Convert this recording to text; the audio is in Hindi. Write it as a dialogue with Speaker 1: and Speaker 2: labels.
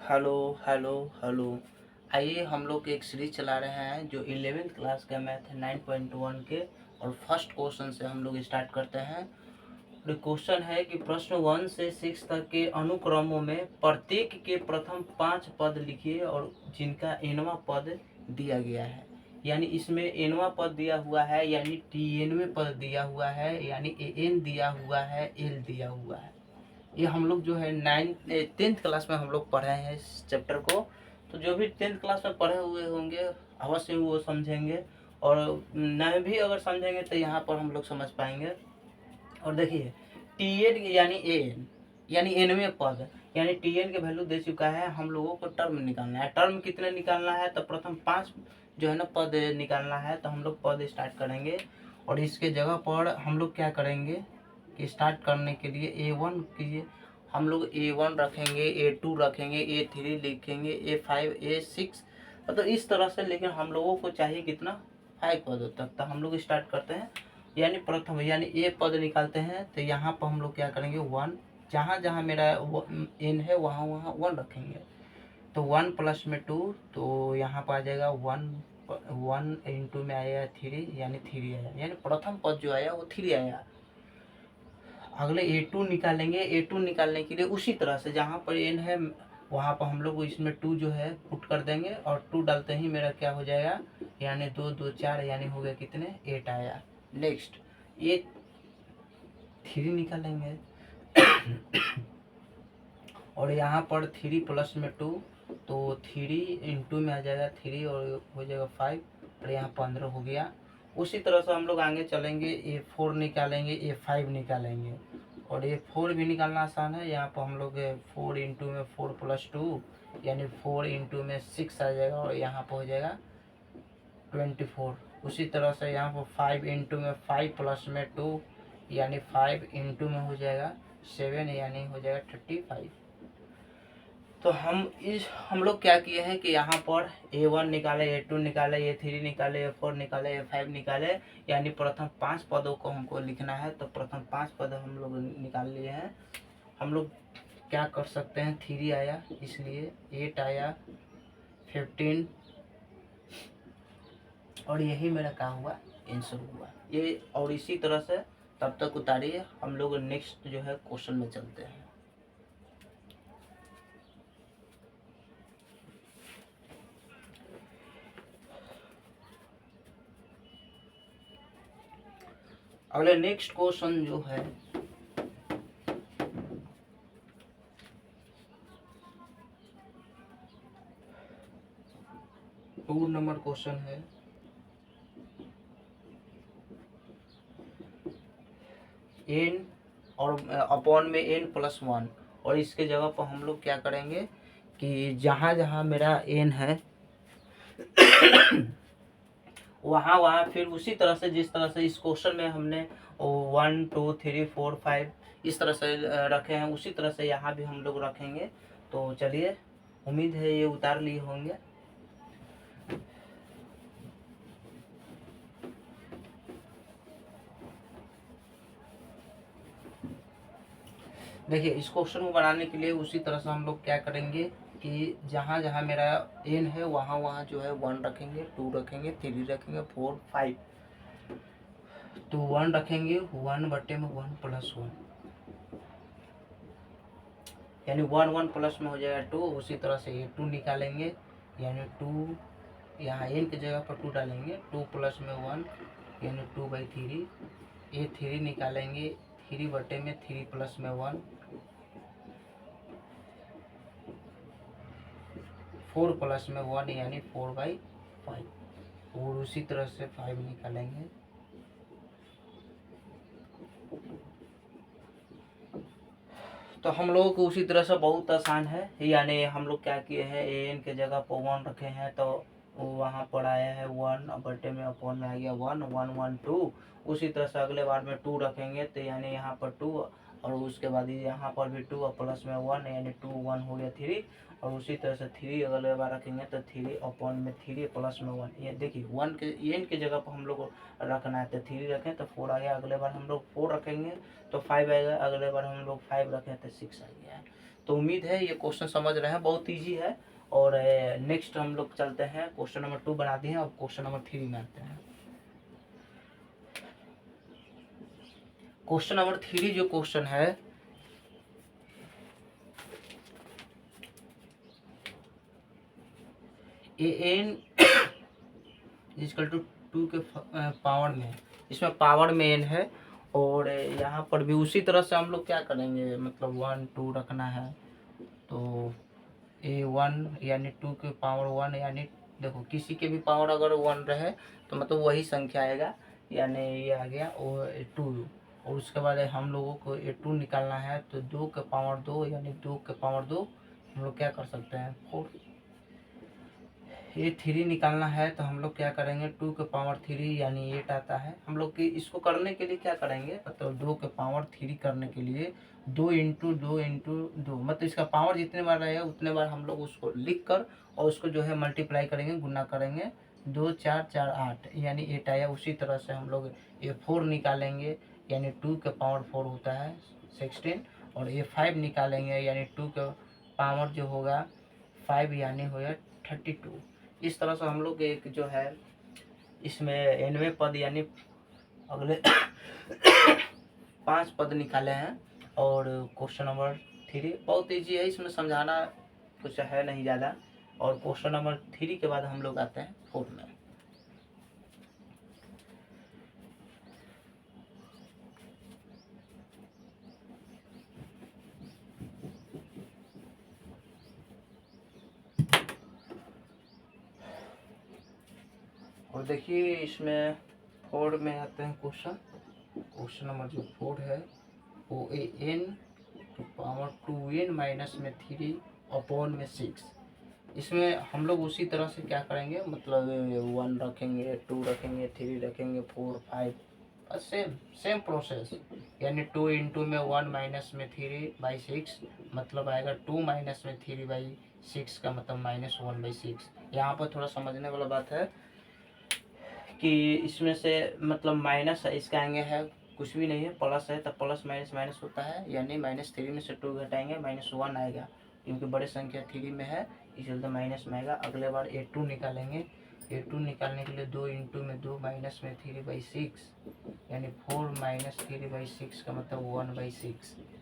Speaker 1: Hello hello hello. आइए हम लोग एक सीरीज चला रहे हैं जो 11th क्लास का मैथ है 9.1 के, और फर्स्ट क्वेश्चन से हम लोग स्टार्ट करते हैं। क्वेश्चन है कि प्रश्न 1 से 6 तक के अनुक्रमों में प्रत्येक के प्रथम 5 पद लिखिए और जिनका एनवा पद दिया गया है। यानी इसमें एनवा पद दिया हुआ है, यानी टीएनवे पद दिया हुआ है, यानी एन दिया हुआ है, एल दिया हुआ है। ये हम लोग जो है 10th क्लास में हम लोग पढ़े हैं इस चैप्टर को। तो जो भी 10th क्लास में पढ़े हुए होंगे अवश्य ही वो समझेंगे, और नहीं भी अगर समझेंगे तो यहाँ पर हम लोग समझ पाएंगे। और देखिए टी एन यानी एन यानी एनवे पद, यानी टी एन के वैल्यू दे चुका है, हम लोगों को टर्म निकालना है। टर्म कितने निकालना है? तो प्रथम 5 जो है ना पद निकालना है। तो हम लोग पद स्टार्ट करेंगे, और इसके जगह पर हम लोग क्या करेंगे कि स्टार्ट करने के लिए A1 कीजिए, हम लोग A1 रखेंगे, A2 रखेंगे, A3 लिखेंगे, A5 A6, मतलब इस तरह से। लेकिन हम लोगों को चाहिए कितना? 5 पदों तक। तो हम लोग स्टार्ट करते हैं, यानी प्रथम यानी ए पद निकालते हैं। तो यहाँ पर हम लोग क्या करेंगे 1, जहाँ जहाँ मेरा एन है वहाँ वहाँ 1 रखेंगे। तो 1 प्लस में 2, तो यहाँ पर आ जाएगा 1 इंटू में आया 3, यानी 3 आया, यानी प्रथम पद जो आया वो 3 आया। अगले A2 निकालेंगे। A2 निकालने के लिए उसी तरह से जहाँ पर n है वहाँ पर हम लोग इसमें 2 जो है पुट कर देंगे, और 2 डालते ही मेरा क्या हो जाएगा, यानी 2 2 4, यानी हो गया कितने? 8 आया। नेक्स्ट A3 निकालेंगे और यहाँ पर 3 प्लस में 2, तो 3 इंटू में आ जाएगा 3 और हो जाएगा 5, और यहाँ 15 हो गया। उसी तरह से हम लोग आगे चलेंगे, A4 निकालेंगे, A5 निकालेंगे, और A4 भी निकालना आसान है। यहाँ पर हम लोग 4 इंटू में 4 प्लस 2, यानी 4 इंटू में 6 आ जाएगा, और यहाँ पर हो जाएगा 24। उसी तरह से यहाँ पर 5 इंटू में 5 प्लस में 2, यानी 5 इंटू में हो जाएगा 7, यानी हो जाएगा 35। तो हम लोग क्या किए हैं कि यहाँ पर A1 निकाले, A2 निकाले, A3 निकाले, A4 निकाले, A5 निकाले, यानी प्रथम 5 पदों को हमको लिखना है। तो प्रथम 5 पद हम लोग निकाल लिए हैं। हम लोग क्या कर सकते हैं, 3 आया इसलिए 8 आया, 15, और यही मेरा क्या हुआ, आंसर हुआ ये। और इसी तरह से तब तक उतारिए, हम लोग नेक्स्ट जो है क्वेश्चन में चलते हैं। अगले नेक्स्ट क्वेश्चन जो है 2 नंबर क्वेश्चन है। एन और अपॉन में n प्लस 1, और इसके जगह पर हम लोग क्या करेंगे कि जहाँ जहाँ मेरा n है वहाँ वहाँ फिर उसी तरह से जिस तरह से इस क्वेश्चन में हमने 1 2 3 4 5 इस तरह से रखे हैं, उसी तरह से यहाँ भी हम लोग रखेंगे। तो चलिए, उम्मीद है ये उतार लिए होंगे। देखिए इस क्वेश्चन को बनाने के लिए उसी तरह से हम लोग क्या करेंगे कि जहाँ जहाँ मेरा n है वहाँ वहाँ जो है 1 रखेंगे, 2 रखेंगे, 3 रखेंगे, 4 5। तो 1 रखेंगे, 1 बटे में 1 प्लस 1, यानी 1 1 प्लस में हो जाएगा 2। उसी तरह से ये 2 निकालेंगे, यानी 2 यहाँ n की जगह पर 2 डालेंगे, 2 प्लस में 1, यानी 2/3। ये 3 निकालेंगे, 3 बटे में 3 प्लस में 1, 4 प्लस में 1, यानी 4/5। और उसी तरह से 5 निकालेंगे, तो हम लोगों को उसी तरह से बहुत आसान है। यानी हम लोग क्या किए हैं, एन के जगह पर 1 रखे हैं, तो वहाँ पर आया है 1 बटे में अपॉन में आ गया 1 1 1 2। उसी तरह से अगले बार में 2 रखेंगे, तो यानी यहाँ पर 2, और उसके बाद यहाँ पर भी 2 और प्लस में 1 यानी 2 1 हो गया 3। और उसी तरह से 3 अगले बार रखेंगे तो 3 अपॉन में 3 प्लस में 1। ये देखिए 1 के एन की जगह पर हम लोग को रखना है तो 3 रखें तो 4 आ गया। अगले बार हम लोग 4 रखेंगे तो 5 आएगा। अगले बार हम लोग 5 रखें तो 6 आ गया। तो उम्मीद है ये क्वेश्चन समझ रहे हैं, बहुत ईजी है। और नेक्स्ट हम लोग चलते हैं, क्वेश्चन नंबर 2 बना दिए हैं। अब क्वेश्चन नंबर 3 में आते हैं। क्वेश्चन नंबर 3 जो क्वेश्चन है an इक्वल टू 2 के पावर में, इसमें पावर में n है। और यहाँ पर भी उसी तरह से हम लोग क्या करेंगे, मतलब 1 2 रखना है। तो a1 यानी 2 के पावर 1 यानी देखो किसी के भी पावर अगर 1 रहे तो मतलब वही संख्या आएगा, यानी ये आ गया और 2। और उसके बाद हम लोगों को a2 निकालना है तो 2 के पावर 2 यानी 2 के पावर 2 हम लोग क्या कर सकते हैं 4। ये 3 निकालना है तो हम लोग क्या करेंगे 2 के पावर 3 यानी 8 आता है। हम लोग की इसको करने के लिए क्या करेंगे, मतलब 2 के पावर 3 करने के लिए 2 इंटू 2 इंटू 2, मतलब इसका पावर जितने बार रहेगा उतने बार हम लोग उसको लिख कर और उसको जो है मल्टीप्लाई करेंगे, गुना करेंगे। 2 4 4 8 यानी 8 आया। उसी तरह से हम लोग ये 4 निकालेंगे यानी 2 के पावर 4 होता है 16। और ये 5 निकालेंगे यानी 2 के पावर जो होगा 5 यानी होगा 32। इस तरह से हम लोग एक जो है इसमें 9वें पद यानी अगले 5 पद निकाले हैं। और क्वेश्चन नंबर 3 बहुत ईजी है, इसमें समझाना कुछ है नहीं ज़्यादा। और क्वेश्चन नंबर 3 के बाद हम लोग आते हैं 4 में। और देखिए इसमें 4 में आते हैं क्वेश्चन नंबर जो 4 है वो an to power 2n minus में 3 अपॉन में 6। इसमें हम लोग उसी तरह से क्या करेंगे, मतलब 1 रखेंगे 2 रखेंगे 3 रखेंगे 4 5, सेम प्रोसेस। यानी 2 इंटू में 1 माइनस में 3/6 मतलब आएगा 2 माइनस में 3/6 का मतलब -1/6। यहाँ पर थोड़ा समझने वाला बात है कि इसमें से मतलब माइनस इसका आएंगे है कुछ भी नहीं है, प्लस है तो प्लस माइनस माइनस होता है, यानी -3 में से 2 घटाएंगे -1 आएगा, क्योंकि बड़े संख्या 3 में है इसलिए माइनस में आएगा। अगले बार a2 निकालेंगे। a2 निकालने के लिए 2 इंटू में 2 माइनस में 3/6 यानी 4 माइनस 3/6 का मतलब 1/6।